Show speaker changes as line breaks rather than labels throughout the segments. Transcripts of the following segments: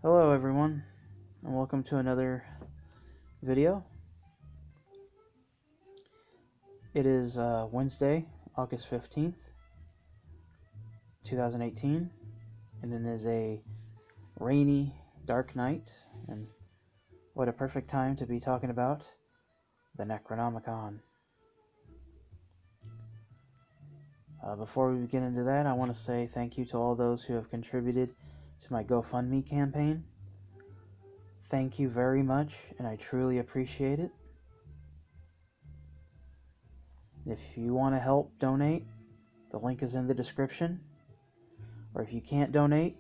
Hello everyone, and welcome to another video. It is Wednesday, August 15th, 2018, and it is a rainy, dark night, and what a perfect time to be talking about the Necronomicon. Before we begin into that, I want to say thank you to all those who have contributed to my GoFundMe campaign. Thank you very much, and I truly appreciate it. If you want to help donate, the link is in the description. Or if you can't donate,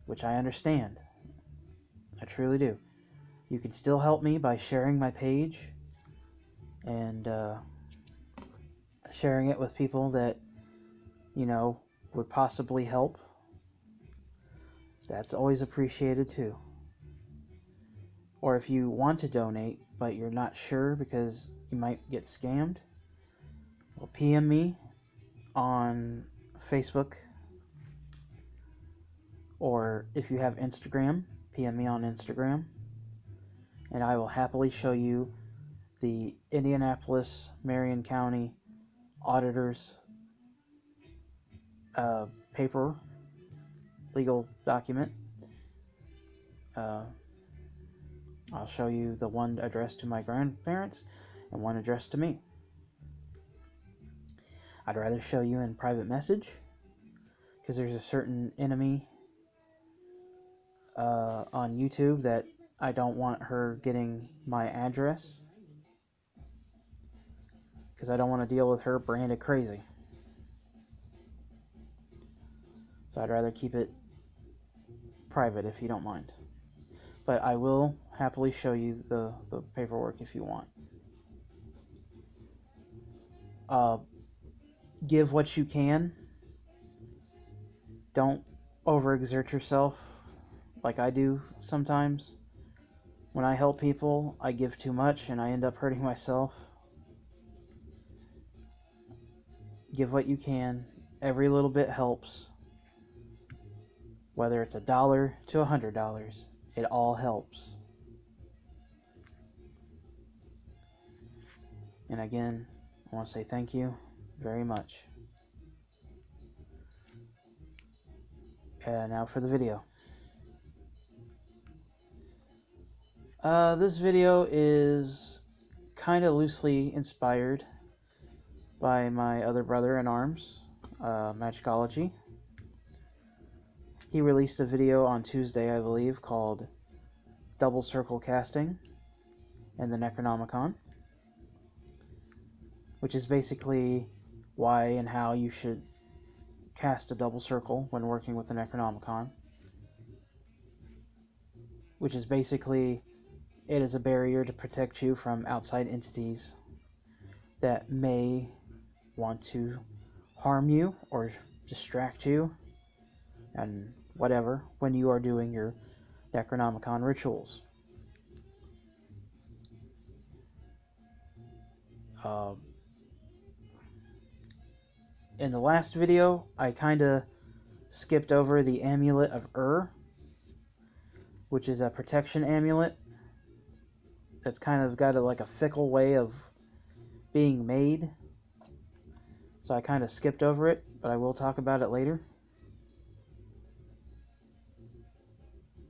which I understand, I truly do, you can still help me by sharing my page and sharing it with people that you know would possibly help. That's always appreciated too. Or if you want to donate but you're not sure because you might get scammed, well, PM me on Facebook, or if you have Instagram, PM me on Instagram, and I will happily show you the Indianapolis Marion County Auditor's paper, legal document. I'll show you the one addressed to my grandparents and one addressed to me. I'd rather show you in private message because there's a certain enemy on YouTube that I don't want her getting my address because I don't want to deal with her branded crazy. So I'd rather keep it private if you don't mind. But I will happily show you the paperwork if you want. Give what you can. Don't overexert yourself like I do sometimes. When I help people, I give too much and I end up hurting myself. Give what you can. Every little bit helps. Whether it's $1 to $100, it all helps. And again, I want to say thank you very much. Now for the video. This video is kind of loosely inspired by my other brother in arms, Magickology. He released a video on Tuesday, I believe, called Double Circle Casting in the Necronomicon, which is basically why and how you should cast a double circle when working with the Necronomicon, which is basically, it is a barrier to protect you from outside entities that may want to harm you or distract you and whatever when you are doing your Necronomicon rituals. In the last video, I kind of skipped over the Amulet of which is a protection amulet that's kind of got like a fickle way of being made. So I kind of skipped over it, but I will talk about it later.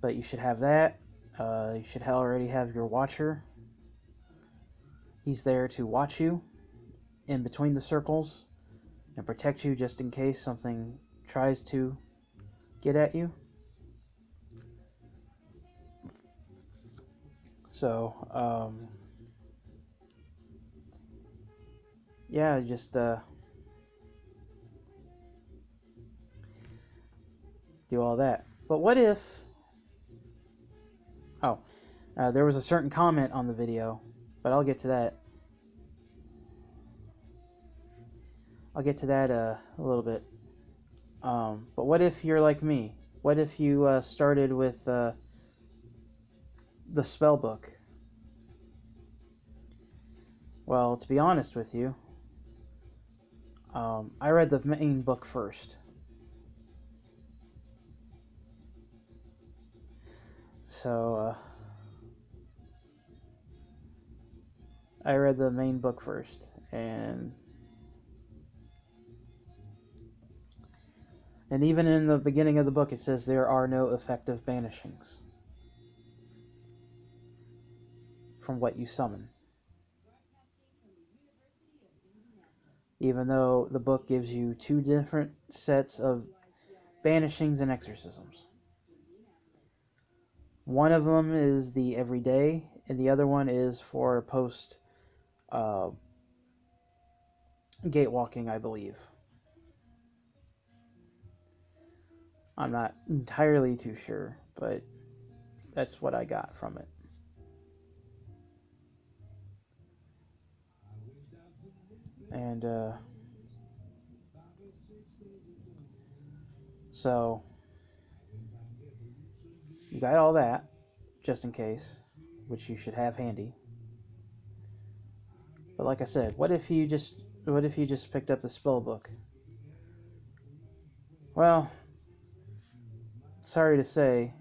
But you should have that. You should already have your Watcher. He's there to watch you in between the circles and protect you just in case something tries to get at you. So, yeah, just do all that. But what if... there was a certain comment on the video, but I'll get to that. I'll get to that a little bit. But what if you're like me? What if you started with the spell book? Well, to be honest with you, I read the main book first. So, I read the main book first, and even in the beginning of the book it says there are no effective banishings from what you summon. Even though the book gives you two different sets of banishings and exorcisms. One of them is the everyday, and the other one is for post gate walking, I believe. I'm not entirely too sure, but that's what I got from it. And so you got all that, just in case, which you should have handy. But like I said, what if you just picked up the spell book? Well, sorry to say,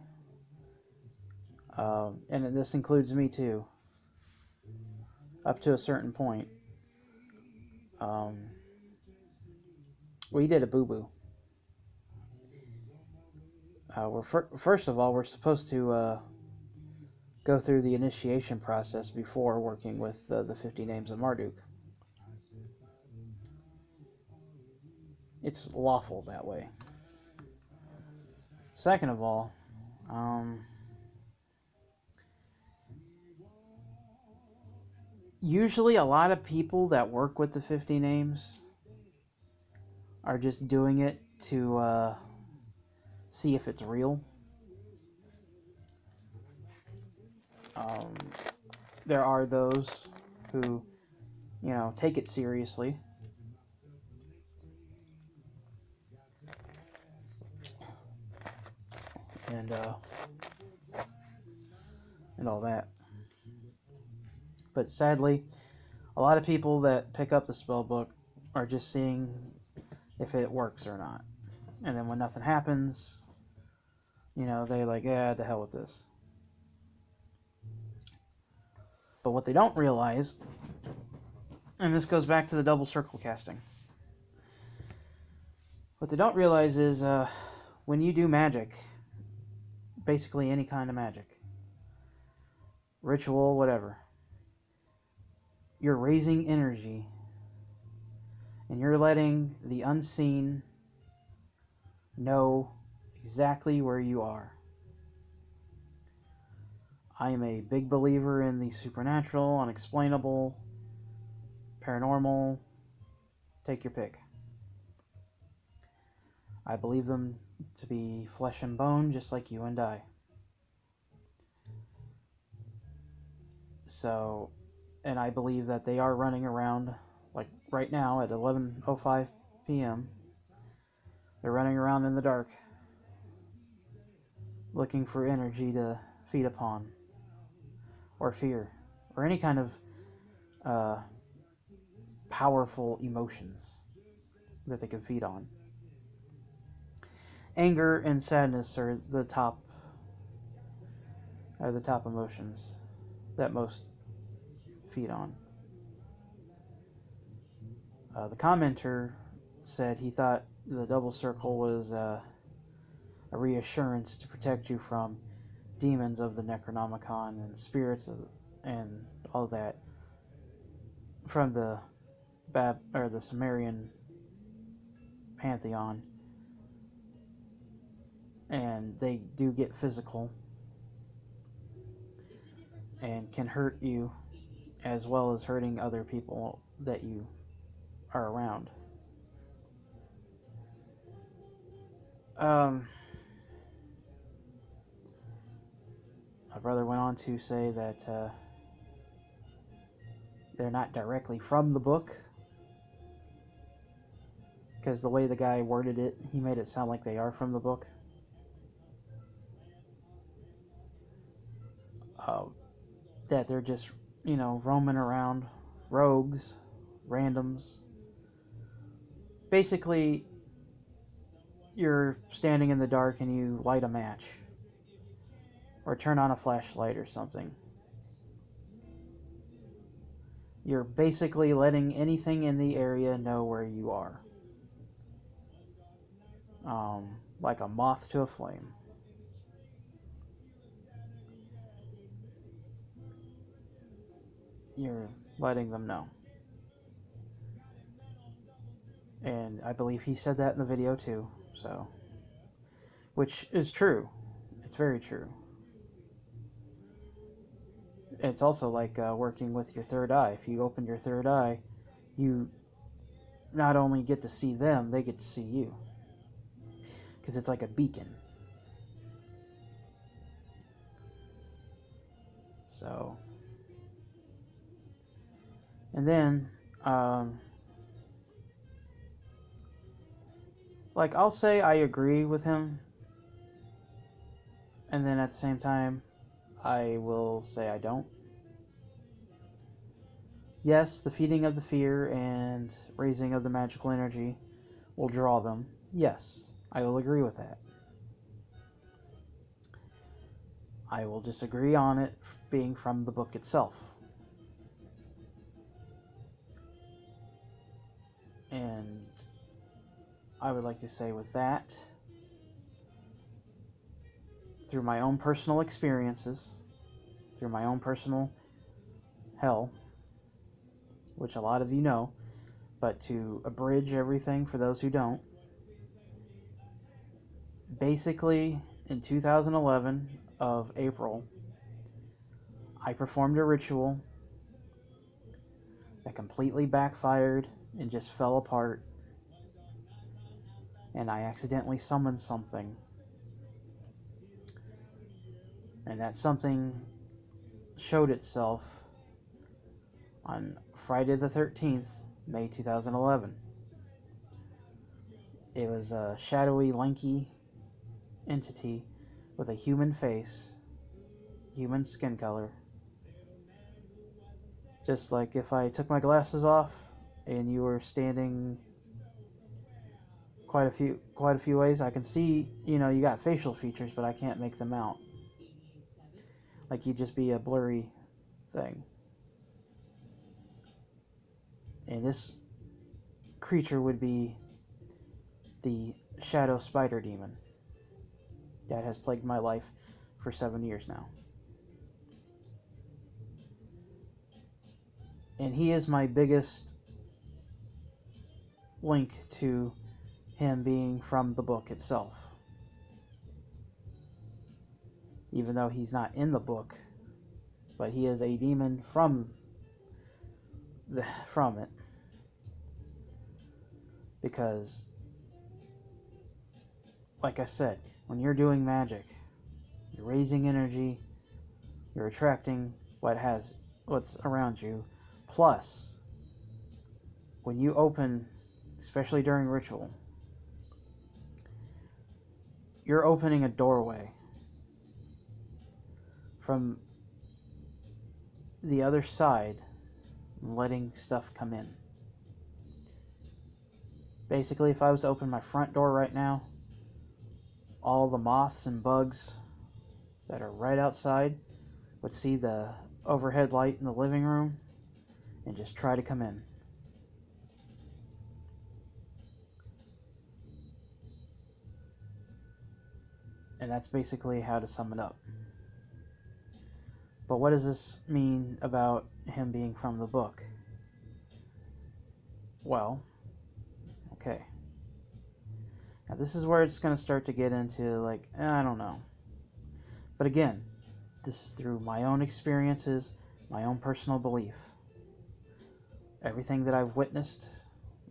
and this includes me too, up to a certain point, we did a boo-boo. First of all, we're supposed to go through the initiation process before working with the 50 names of Marduk. It's lawful that way. Second of all, usually a lot of people that work with the 50 names are just doing it to see if it's real. There are those who, take it seriously. And all that. But sadly, a lot of people that pick up the spell book are just seeing if it works or not. And then when nothing happens, they're like, yeah, the hell with this. But what they don't realize, and this goes back to the double circle casting, what they don't realize is when you do magic, basically any kind of magic, ritual, whatever, you're raising energy and you're letting the unseen know exactly where you are. I am a big believer in the supernatural, unexplainable, paranormal, take your pick. I believe them to be flesh and bone, just like you and I. So, and I believe that they are running around, like right now at 11:05 p.m. They're running around in the dark, looking for energy to feed upon, or fear, or any kind of powerful emotions that they can feed on. Anger and sadness are the top emotions that most feed on. The commenter said he thought the double circle was a reassurance to protect you from demons of the Necronomicon and spirits and all that from the the Sumerian pantheon. And they do get physical and can hurt you as well as hurting other people that you are around. My brother went on to say that they're not directly from the book, because the way the guy worded it, he made it sound like they are from the book. That they're just, roaming around, rogues, randoms. Basically, you're standing in the dark and you light a match, or turn on a flashlight or something. You're basically letting anything in the area know where you are. Like a moth to a flame. You're letting them know. And I believe he said that in the video too, so. Which is true. It's very true. It's also like working with your third eye. If you open your third eye, you not only get to see them, they get to see you. Because it's like a beacon. So. And then, like, I'll say I agree with him. And then at the same time, I will say I don't. Yes, the feeding of the fear and raising of the magical energy will draw them. Yes, I will agree with that. I will disagree on it being from the book itself. And I would like to say with that, through my own personal experiences, through my own personal hell, which a lot of you know, but to abridge everything for those who don't, basically in 2011 of April, I performed a ritual that completely backfired and just fell apart, and I accidentally summoned something, and that something showed itself on Friday the 13th, May 2011. It was a shadowy, lanky entity with a human face, human skin color. Just like if I took my glasses off and you were standing quite a few ways, I can see, you know, you got facial features, but I can't make them out. Like you'd just be a blurry thing. And this creature would be the shadow spider demon that has plagued my life for 7 years now. And he is my biggest link to him being from the book itself. Even though he's not in the book, but he is a demon from it. Because, like I said, when you're doing magic, you're raising energy, you're attracting what's around you. Plus, when you open, especially during ritual, you're opening a doorway from the other side and letting stuff come in. Basically, if I was to open my front door right now, all the moths and bugs that are right outside would see the overhead light in the living room and just try to come in. And that's basically how to sum it up. But what does this mean about him being from the book? Well, okay. Now this is where it's going to start to get into, like, I don't know. But again, this is through my own experiences, my own personal belief. Everything that I've witnessed,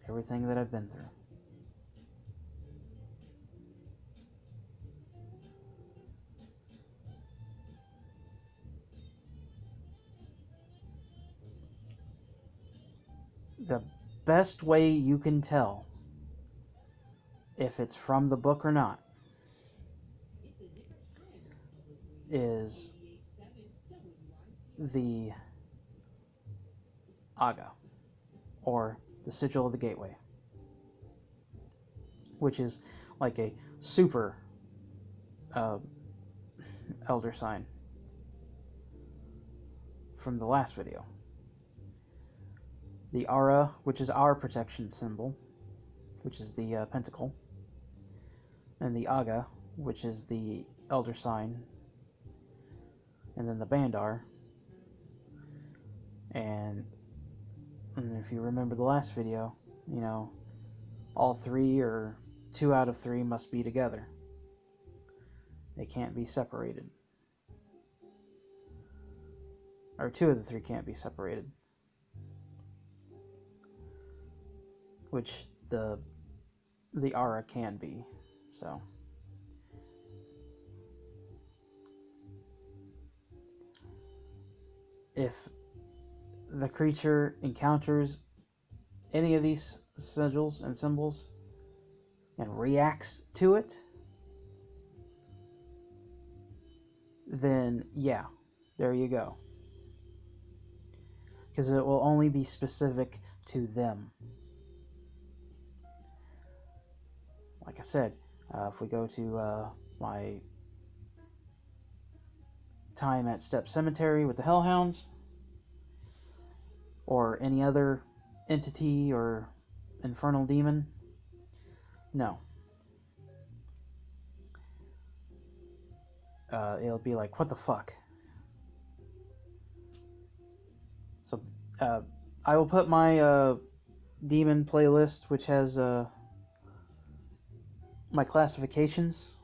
everything that I've been through. The best way you can tell if it's from the book or not is the Aga, or the Sigil of the Gateway, which is like a super elder sign from the last video. The Aura, which is our protection symbol, which is the pentacle, and the Aga, which is the elder sign, and then the Bandar. And if you remember the last video, you know, all three or 2 out of 3 must be together. They can't be separated. Or 2 of the 3 can't be separated. Which the Aura can be. So if the creature encounters any of these sigils and symbols and reacts to it, then yeah, there you go. Because it will only be specific to them. Like I said, if we go to my time at Step Cemetery with the Hellhounds, or any other entity or infernal demon, no. It'll be like, what the fuck? So, I will put my demon playlist, which has my classifications,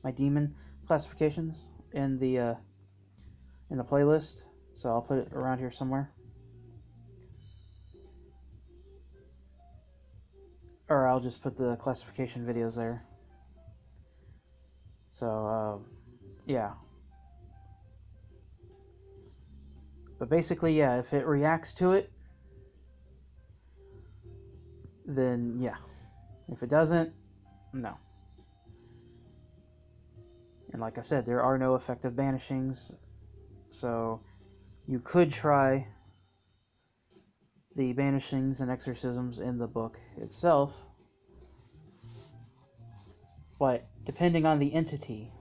my demon classifications, in the playlist. So I'll put it around here somewhere, or I'll just put the classification videos there. So yeah. But basically, yeah, if it reacts to it, then yeah. If it doesn't, no. And like I said, there are no effective banishings, so you could try the banishings and exorcisms in the book itself, but depending on the entity,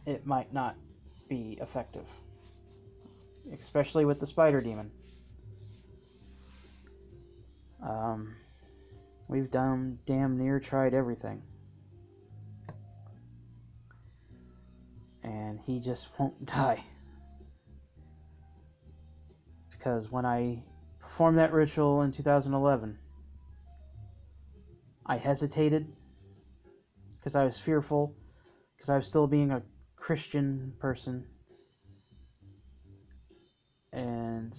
it might not be effective, especially with the spider demon. We've damn near tried everything, and he just won't die. Because when I performed that ritual in 2011, I hesitated because I was fearful, because I was still being a Christian person, and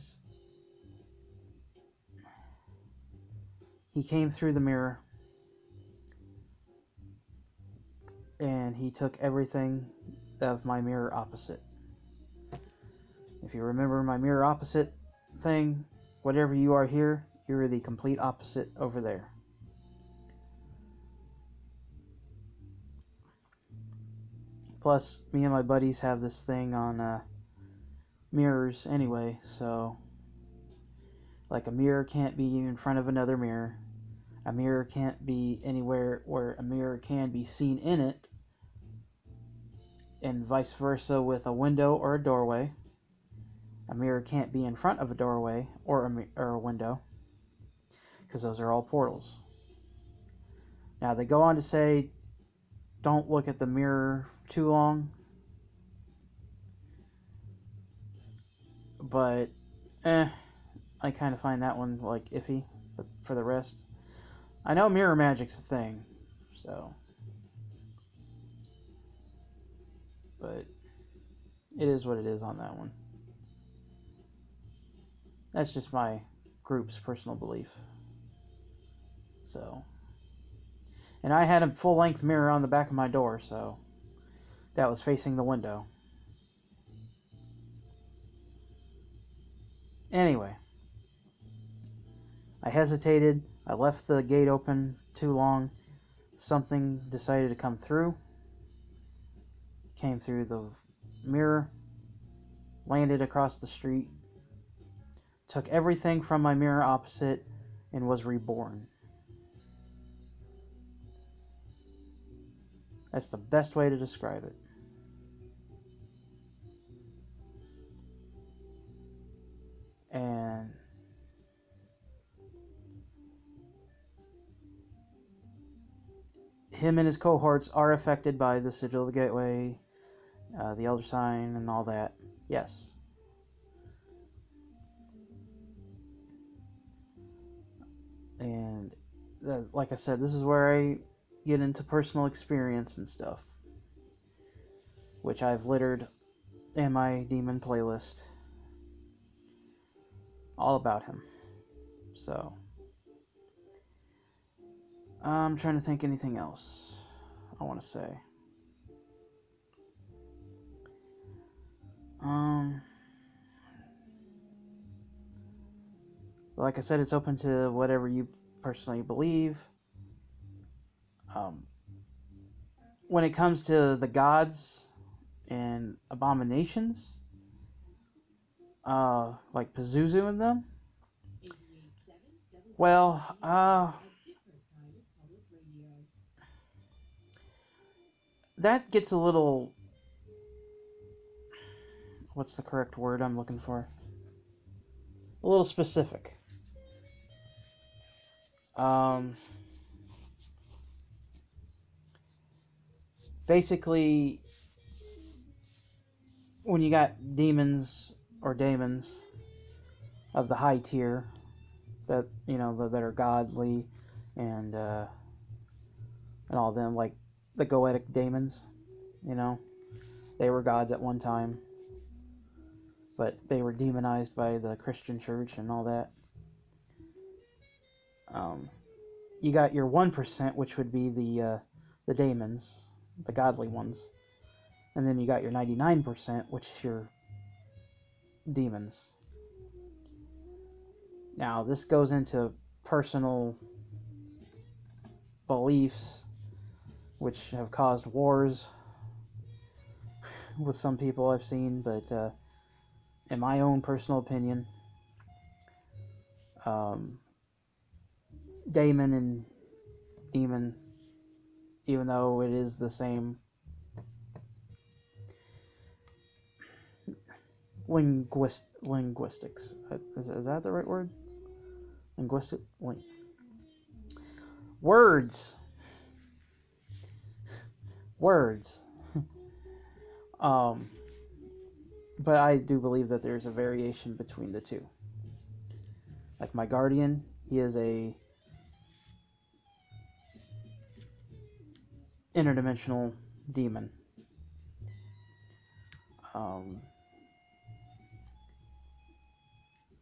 he came through the mirror and he took everything of my mirror opposite. If you remember my mirror opposite thing, whatever you are here, you're the complete opposite over there. Plus, me and my buddies have this thing on mirrors anyway, so like a mirror can't be in front of another mirror. A mirror can't be anywhere where a mirror can be seen in it, and vice versa with a window or a doorway. A mirror can't be in front of a doorway or a window, because those are all portals. Now they go on to say, don't look at the mirror too long, but I kind of find that one like iffy. But for the rest, I know mirror magic's a thing, so, but it is what it is on that one. That's just my group's personal belief. So, and I had a full-length mirror on the back of my door, so that was facing the window. Anyway, I hesitated. I left the gate open too long. Something decided to come through. Came through the mirror, landed across the street, took everything from my mirror opposite, and was reborn. That's the best way to describe it. And him and his cohorts are affected by the Sigil of the Gateway, the Elder Sign, and all that. Yes. And like I said, this is where I get into personal experience and stuff, which I've littered in my demon playlist all about him. So I'm trying to think anything else I want to say. Like I said, it's open to whatever you personally believe. When it comes to the gods and abominations, like Pazuzu and them, well, that gets a little, what's the correct word I'm looking for? A little specific. Basically, when you got demons or daemons of the high tier that, you know, that are godly and all them, like the Goetic daemons, you know, they were gods at one time, but they were demonized by the Christian church and all that. You got your 1%, which would be the daemons, the godly ones, and then you got your 99%, which is your demons. Now, this goes into personal beliefs, which have caused wars with some people I've seen, but in my own personal opinion, daemon and demon, even though it is the same linguistics. Is that the right word? Linguistic? Words. Words. But I do believe that there's a variation between the two. Like my guardian, he is a interdimensional demon.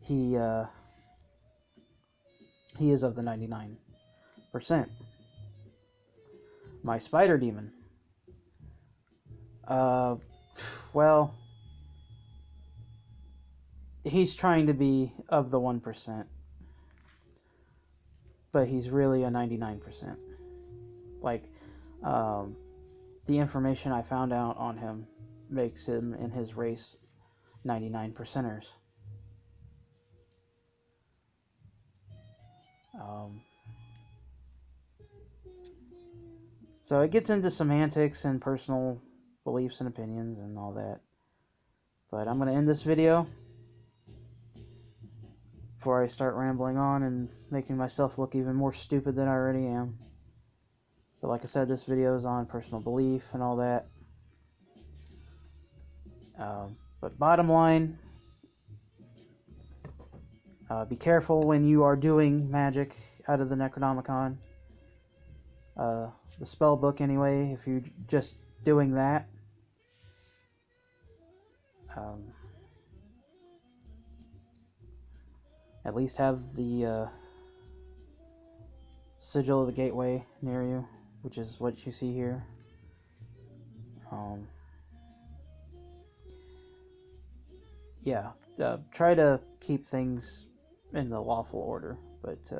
He is of the 99%. My spider demon, well, he's trying to be of the 1%, but he's really a 99%. Like, the information I found out on him makes him and his race 99%ers. So it gets into semantics and personal beliefs and opinions and all that. But I'm going to end this video before I start rambling on and making myself look even more stupid than I already am. But like I said, this video is on personal belief and all that. But bottom line, be careful when you are doing magic out of the Necronomicon. The spell book anyway, if you're just doing that. At least have the Sigil of the Gateway near you, which is what you see here. Yeah, try to keep things in the lawful order, but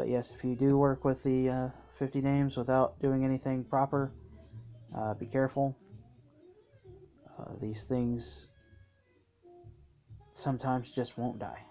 yes, if you do work with the 50 names without doing anything proper, be careful. These things sometimes just won't die.